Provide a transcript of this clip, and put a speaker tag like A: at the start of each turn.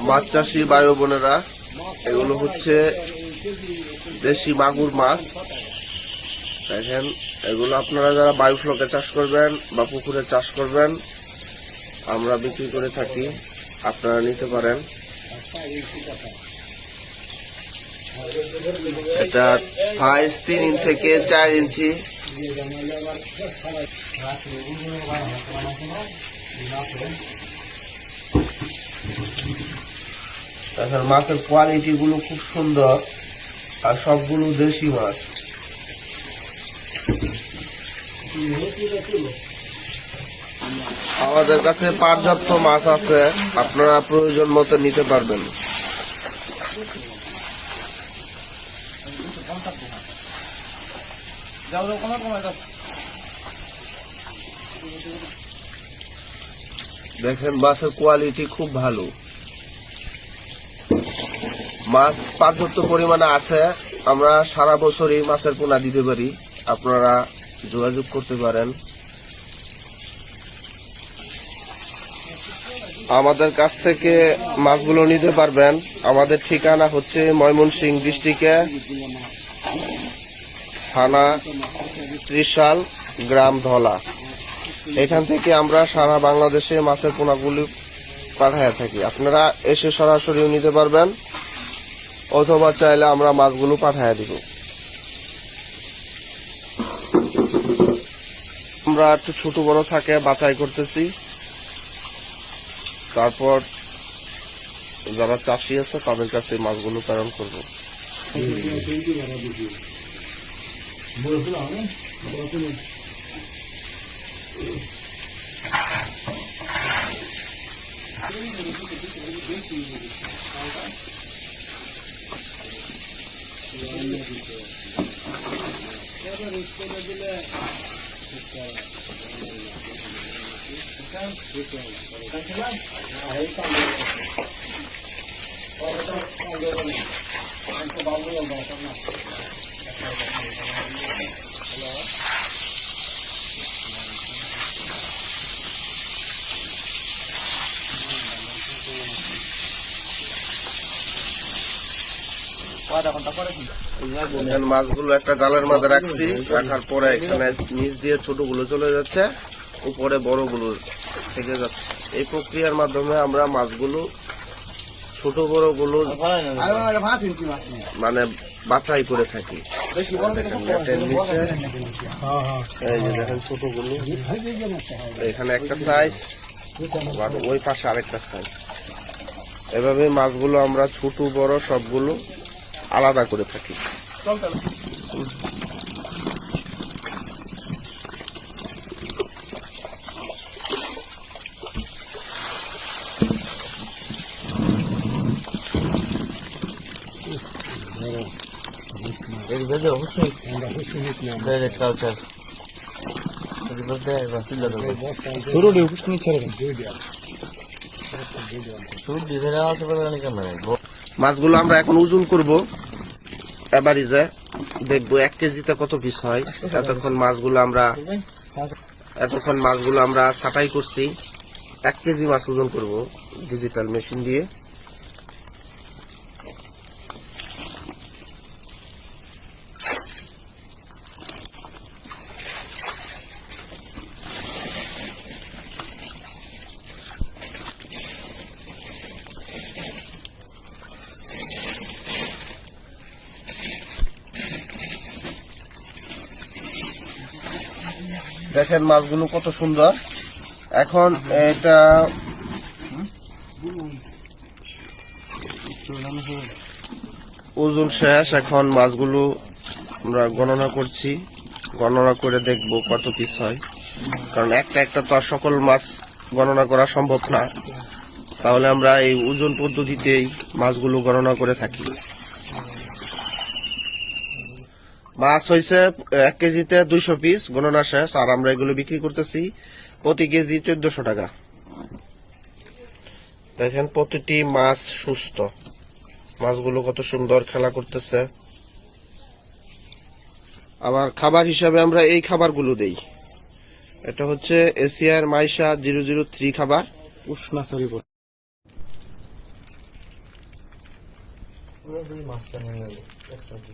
A: মাছ চাষি ভাই বোনেরা, এগুলো হচ্ছে দেশি মাগুর মাছ। দেখেন, এগুলো আপনারা যারা বায়ুফ্লোকে চাষ করবেন বা পুকুরে চাষ করবেন, আমরা বিক্রি করে থাকি, আপনারা নিতে পারেন। এটা সাইজ 3 ইঞ্চি থেকে 4 ইঞ্চি। এখন মাছের কোয়ালিটি গুলো খুব সুন্দর, আর সবগুলো দেশি মাছ। আমাদের কাছে পর্যাপ্ত মাছ আছে, আপনারা প্রয়োজন মতো নিতে পারবেন। দেখেন, মাছের কোয়ালিটি খুব ভালো, মাছ পর্যাপ্ত পরিমাণে আছে। আমরা সারা বছরই মাছের পোনা দিতে পারি, আপনারা যোগাযোগ করতে পারেন। আমাদের কাছ থেকে মাছগুলো নিতে পারবেন। আমাদের ঠিকানা হচ্ছে ময়মনসিংহ ডিস্ট্রিক্টে, থানা ত্রিশাল, গ্রাম ধলা। এখান থেকে আমরা সারা বাংলাদেশে মাছের পোনাগুলি পাঠায় থাকি। আপনারা এসে সরাসরিও নিতে পারবেন, অথবা চাইলে আমরা মাছগুলো পাঠায় দিব। আমরা একটু ছোট বড় থাকে বাছাই করতেছি, তারপর যারা চাষি আছে তাদের কাছে মাছগুলো প্রেরণ করবো। মাছগুলো একটা জালের মধ্যে রাখছি, রাখার পরে এখানে নিচ দিয়ে ছোটগুলো চলে যাচ্ছে, উপরে বড়গুলো থেকে যাচ্ছে। এই প্রক্রিয়ার মাধ্যমে আমরা মাছগুলো ছোট বড়গুলো মানে বাছাই করে থাকি। এই যে দেখেন ছোটগুলো, এখানে একটা সাইজ, আর ওই পাশে আরেকটা সাইজ। এভাবে মাছগুলো আমরা ছোট বড় সবগুলো আলাদা করে থাকি। মাছগুলো আমরা এখন ওজন করব, এভারেজে দেখবো 1 কেজিতে কত পিস হয়। এতক্ষণ মাছগুলো আমরা ছাঁটাই করছি। 1 কেজি মাছ ওজন করব ডিজিটাল মেশিন দিয়ে। দেখেন মাছগুলো কত সুন্দর। এখন এটা ওজন শেষ, এখন মাছগুলো আমরা গণনা করছি। গণনা করে দেখব কত পিস হয়, কারণ একটা তো আর সকল মাছ গণনা করা সম্ভব না। তাহলে আমরা এই ওজন পদ্ধতিতেই মাছগুলো গণনা করে থাকি। মাছ হয়েছে 1 কেজিতে 200 পিস, গণনা শেষ। আর আমরা এগুলো বিক্রি করতেছি প্রতি কেজি 1400 টাকা। দেখেন প্রতিটি মাছ সুস্থ, মাছগুলো কত সুন্দর খেলা করতেছে। আবার খাবার হিসাবে আমরা এই খাবারগুলো দেই। এটা হচ্ছে এশিয়ার মাইশা 003 খাবার, উষ্ণাচারী।
B: পুরোপুরি মাঝখানে নেব একসাথে